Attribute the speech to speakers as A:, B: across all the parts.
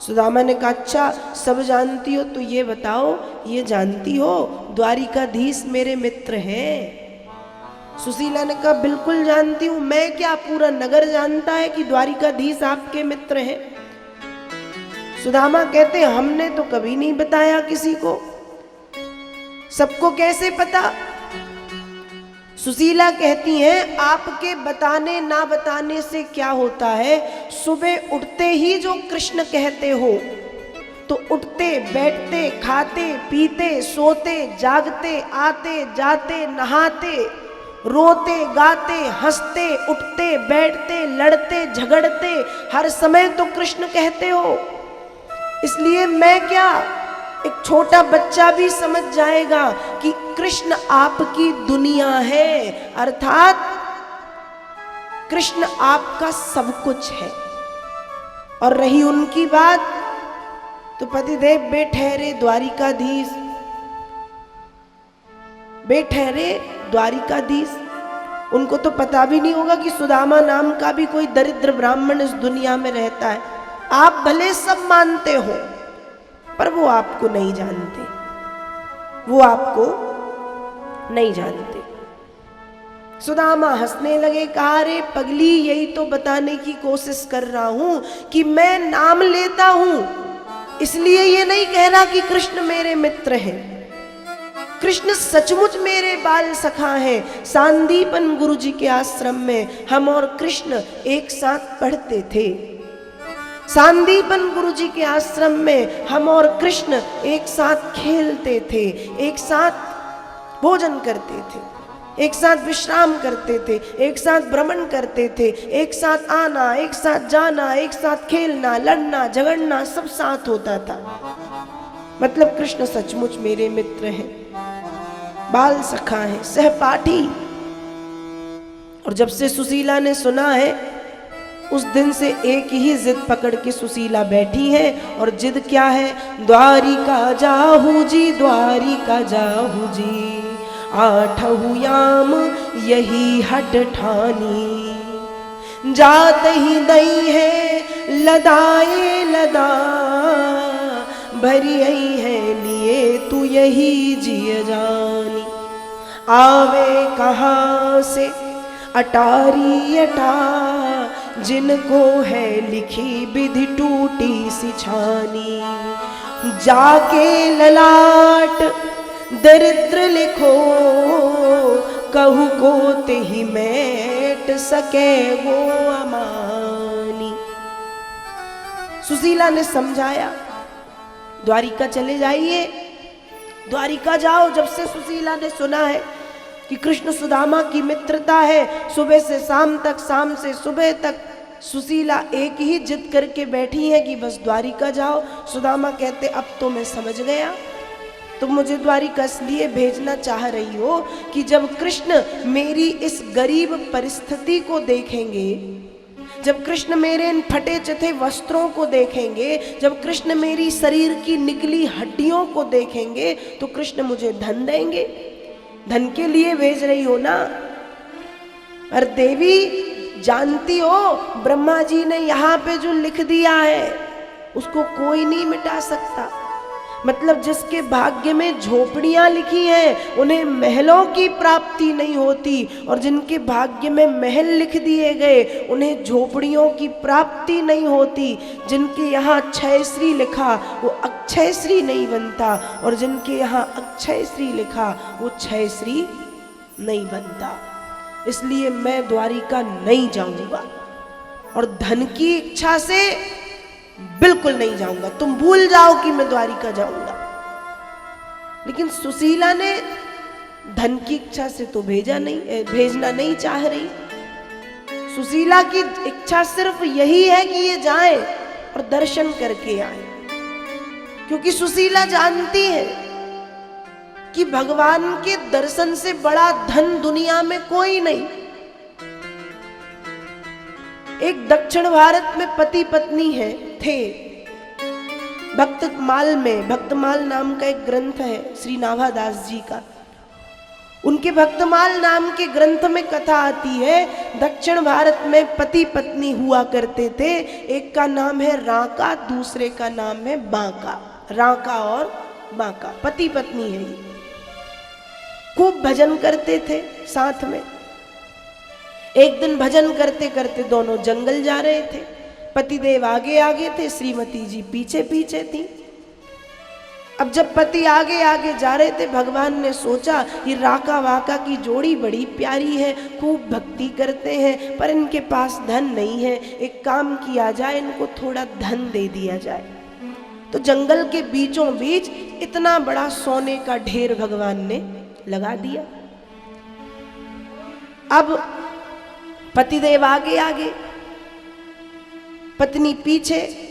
A: सुदामा ने कहा अच्छा सब जानती हो तो ये बताओ, ये जानती हो द्वारिकाधीश मेरे मित्र हैं? सुशीला ने कहा बिल्कुल जानती हूं, मैं क्या पूरा नगर जानता है कि द्वारिकाधीश आपके मित्र हैं। सुदामा कहते हमने तो कभी नहीं बताया किसी को, सबको कैसे पता? सुशीला कहती हैं आपके बताने ना बताने से क्या होता है, सुबह उठते ही जो कृष्ण कहते हो तो उठते बैठते खाते पीते सोते जागते आते जाते नहाते रोते गाते हंसते उठते बैठते लड़ते झगड़ते हर समय तो कृष्ण कहते हो। इसलिए मैं क्या, एक छोटा बच्चा भी समझ जाएगा कि कृष्ण आपकी दुनिया है, अर्थात कृष्ण आपका सब कुछ है। और रही उनकी बात तो पतिदेव बेठहरे द्वारिकाधीश, बेठहरे द्वारिकाधीश। उनको तो पता भी नहीं होगा कि सुदामा नाम का भी कोई दरिद्र ब्राह्मण इस दुनिया में रहता है। आप भले सब मानते हो पर वो आपको नहीं जानते, वो आपको नहीं जानते। सुदामा हंसने लगे, कहा रे पगली यही तो बताने की कोशिश कर रहा हूं कि मैं नाम लेता हूं, इसलिए ये नहीं कह रहा कि कृष्ण मेरे मित्र हैं। कृष्ण सचमुच मेरे बाल सखा हैं। सांदीपन गुरु जी के आश्रम में हम और कृष्ण एक साथ पढ़ते थे। सांदीपन गुरु जी के आश्रम में हम और कृष्ण एक साथ खेलते थे, एक साथ भोजन करते थे, एक साथ विश्राम करते थे, एक साथ भ्रमण करते थे, एक साथ आना, एक साथ जाना, एक साथ खेलना, लड़ना झगड़ना सब साथ होता था। मतलब कृष्ण सचमुच मेरे मित्र हैं, बाल सखा हैं, सहपाठी। और जब से सुशीला ने सुना है उस दिन से एक ही जिद पकड़ के सुशीला बैठी है। और जिद क्या है, द्वारिका जाहू जी, द्वारिका जाहू जी, आठहु याम यही हट ठानी, जात ही दई है लदाए लदा, भरी है लिए तू यही जिय जानी, आवे कहाँ से अटारी अटा, जिनको है लिखी विधि टूटी सी छानी, जाके ललाट दरिद्र लिखो, कहू को तेहि मेट सके वो अमानी। सुशीला ने समझाया द्वारिका चले जाइए, द्वारिका जाओ। जब से सुशीला ने सुना है कि कृष्ण सुदामा की मित्रता है, सुबह से शाम तक, शाम से सुबह तक सुशीला एक ही जिद करके बैठी है कि बस द्वारिका जाओ। सुदामा कहते अब तो मैं समझ गया, तुम मुझे द्वारिका इसलिए भेजना चाह रही हो कि जब कृष्ण मेरी इस गरीब परिस्थिति को देखेंगे, जब कृष्ण मेरे इन फटे चथे वस्त्रों को देखेंगे, जब कृष्ण मेरी शरीर की निकली हड्डियों को देखेंगे तो कृष्ण मुझे धन देंगे। धन के लिए भेज रही हो ना? और देवी जानती हो ब्रह्मा जी ने यहाँ पे जो लिख दिया है उसको कोई नहीं मिटा सकता। मतलब जिसके भाग्य में झोपड़ियां लिखी हैं उन्हें महलों की प्राप्ति नहीं होती, और जिनके भाग्य में महल लिख दिए गए उन्हें झोपड़ियों की प्राप्ति नहीं होती। जिनके यहाँ क्षय श्री लिखा वो अक्षय श्री नहीं बनता, और जिनके यहाँ अक्षय श्री लिखा वो क्षय श्री नहीं बनता। इसलिए मैं द्वारिका नहीं जाऊंगा, और धन की इच्छा से बिल्कुल नहीं जाऊंगा। तुम भूल जाओ कि मैं द्वारिका जाऊंगा। लेकिन सुशीला ने धन की इच्छा से तो भेजना नहीं चाह रही। सुशीला की इच्छा सिर्फ यही है कि ये जाए और दर्शन करके आए, क्योंकि सुशीला जानती है कि भगवान के दर्शन से बड़ा धन दुनिया में कोई नहीं। एक दक्षिण भारत में पति पत्नी थे। भक्तमाल नाम का एक ग्रंथ है श्री नाभादास जी का। उनके भक्तमाल नाम के ग्रंथ में कथा आती है, दक्षिण भारत में पति पत्नी हुआ करते थे। एक का नाम है राका, दूसरे का नाम है बांका। राका और बांका पति पत्नी है। ये खूब भजन करते थे साथ में। एक दिन भजन करते करते दोनों जंगल जा रहे थे। पतिदेव आगे आगे थे, श्रीमती जी पीछे पीछे थी। अब जब पति आगे आगे जा रहे थे, भगवान ने सोचा ये राका वाका की जोड़ी बड़ी प्यारी है, खूब भक्ति करते हैं, पर इनके पास धन नहीं है। एक काम किया जाए, इनको थोड़ा धन दे दिया जाए। तो जंगल के बीचों बीच इतना बड़ा सोने का ढेर भगवान ने लगा दिया। अब पतिदेव आगे आगे, पत्नी पीछे।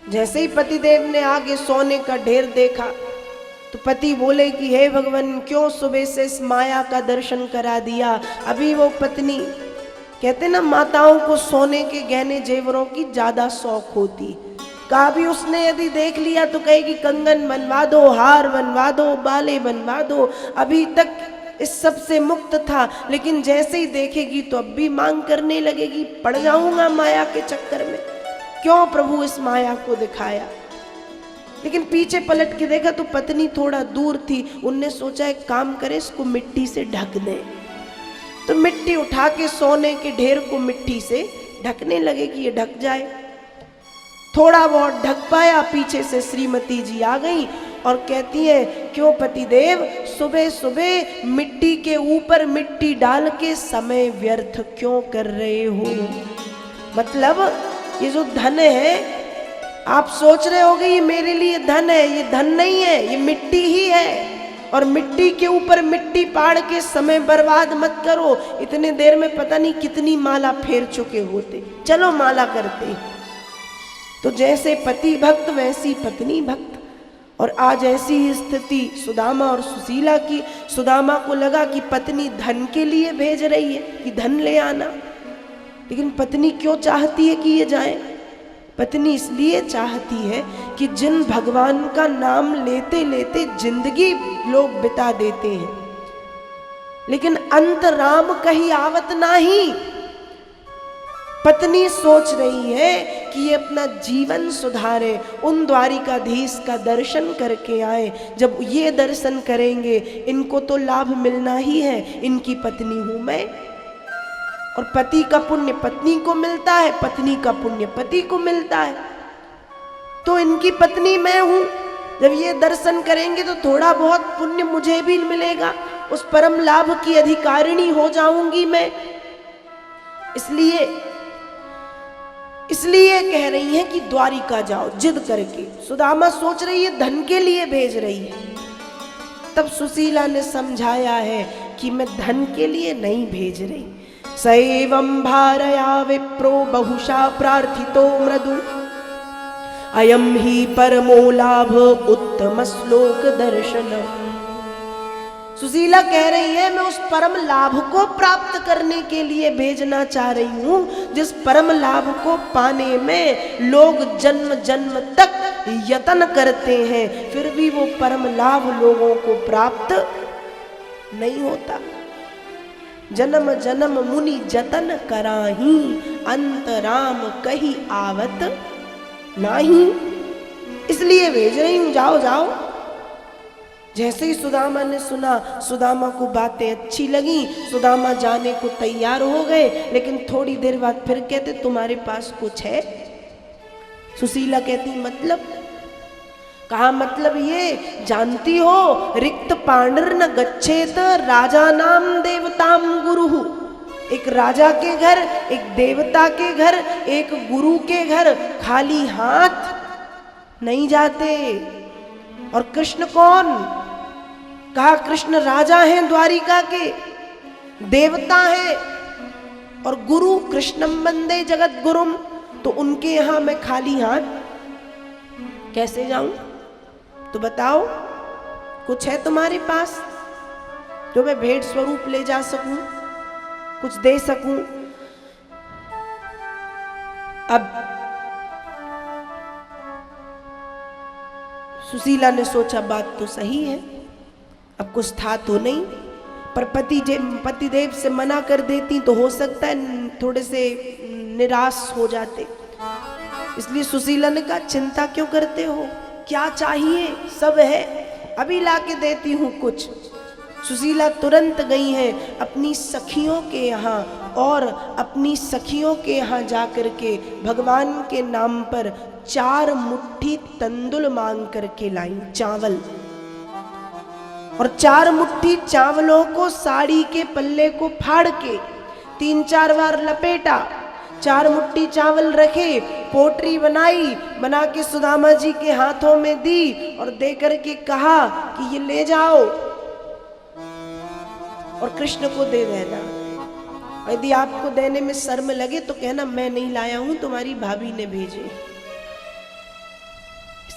A: जैसे ही पतिदेव ने आगे सोने का ढेर देखा तो पति बोले कि हे भगवान, क्यों सुबह से इस माया का दर्शन करा दिया। अभी वो पत्नी, कहते ना माताओं को सोने के गहने जेवरों की ज्यादा शौक होती। कहा भी उसने यदि देख लिया तो कहेगी कंगन बनवा दो, हार बनवा दो, बाले बनवा दो। अभी तक इस सब से मुक्त था, लेकिन जैसे ही देखेगी तो अब भी मांग करने लगेगी, पड़ जाऊंगा माया के चक्कर में। क्यों प्रभु इस माया को दिखाया। लेकिन पीछे पलट के देखा तो पत्नी थोड़ा दूर थी। उनने सोचा एक काम करे, इसको मिट्टी से ढक दे। तो मिट्टी उठा के सोने के ढेर को मिट्टी से ढकने लगे कि ये ढक जाए। थोड़ा बहुत ढक पाया, पीछे से श्रीमती जी आ गई और कहती है, क्यों पतिदेव सुबह सुबह मिट्टी के ऊपर मिट्टी डाल के समय व्यर्थ क्यों कर रहे हो। मतलब ये जो धन है, आप सोच रहे होगे ये मेरे लिए धन है, ये धन नहीं है, ये मिट्टी ही है। और मिट्टी के ऊपर मिट्टी पाड़ के समय बर्बाद मत करो। इतने देर में पता नहीं कितनी माला फेर चुके होते। चलो माला करते। तो जैसे पति भक्त वैसी पत्नी भक्त। और आज ऐसी ही स्थिति सुदामा और सुशीला की। सुदामा को लगा कि पत्नी धन के लिए भेज रही है कि धन ले आना, लेकिन पत्नी क्यों चाहती है कि ये जाए। पत्नी इसलिए चाहती है कि जिन भगवान का नाम लेते लेते जिंदगी लोग बिता देते हैं, लेकिन अंत राम कहीं आवत नाही। पत्नी सोच रही है कि ये अपना जीवन सुधारे, उन द्वारिकाधीश का दर्शन करके आए। जब ये दर्शन करेंगे इनको तो लाभ मिलना ही है, इनकी पत्नी हूं मैं। और पति का पुण्य पत्नी को मिलता है, पत्नी का पुण्य पति को मिलता है। तो इनकी पत्नी मैं हूं, जब ये दर्शन करेंगे तो थोड़ा बहुत पुण्य मुझे भी मिलेगा, उस परम लाभ की अधिकारिणी हो जाऊंगी मैं। इसलिए कह रही है कि द्वारिका जाओ जिद करके। सुदामा सोच रही है धन के लिए भेज रही है। तब सुशीला ने समझाया है कि मैं धन के लिए नहीं भेज रही। सैवं भारया विप्रो बहुशा प्रार्थितो मृदु, अयम ही परमो लाभ उत्तम श्लोक दर्शनम। सुशीला कह रही है मैं उस परम लाभ को प्राप्त करने के लिए भेजना चाह रही हूं, जिस परम लाभ को पाने में लोग जन्म जन्म तक यत्न करते हैं, फिर भी वो परम लाभ लोगों को प्राप्त नहीं होता। जन्म जन्म मुनि जतन कराही, अंत राम कही आवत नाही। इसलिए भेज रही हूं, जाओ जाओ। जैसे ही सुदामा ने सुना, सुदामा को बातें अच्छी लगी, सुदामा जाने को तैयार हो गए। लेकिन थोड़ी देर बाद फिर कहते तुम्हारे पास कुछ है। सुशीला कहती मतलब। कहा मतलब ये जानती हो, रिक्त पांडर न गच्छेत राजा नाम देवताम गुरु। एक राजा के घर, एक देवता के घर, एक गुरु के घर खाली हाथ नहीं जाते। और कृष्ण कौन? कहा कृष्ण राजा हैं द्वारिका के, देवता हैं, और गुरु कृष्णम वंदे जगत गुरुम। तो उनके यहां मैं खाली हाथ कैसे जाऊं? तो बताओ कुछ है तुम्हारे पास जो मैं भेंट स्वरूप ले जा सकूं, कुछ दे सकूं? अब सुशीला ने सोचा बात तो सही है, अब कुछ था तो नहीं, पर पतिदेव से मना कर देती तो हो सकता है थोड़े से निराश हो जाते। इसलिए सुशीला ने कहा चिंता क्यों करते हो, क्या चाहिए, सब है, अभी ला के देती हूँ कुछ। सुशीला तुरंत गई हैं अपनी सखियों के यहाँ और अपनी सखियों के यहाँ जाकर के भगवान के नाम पर 4 मुट्ठी तंदुल मांग करके लाई, चावल। और 4 मुट्ठी चावलों को साड़ी के पल्ले को फाड़ के 3-4 बार लपेटा, 4 मुट्ठी चावल रखे, पोटरी बनाई, बना के सुदामा जी के हाथों में दी और दे करके कहा कि ये ले जाओ और कृष्ण को दे देना। यदि आपको देने में शर्म लगे तो कहना मैं नहीं लाया हूं, तुम्हारी भाभी ने भेजे,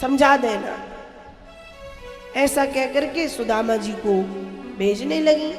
A: समझा देना। ऐसा कह करके सुदामा जी को भेजने लगी।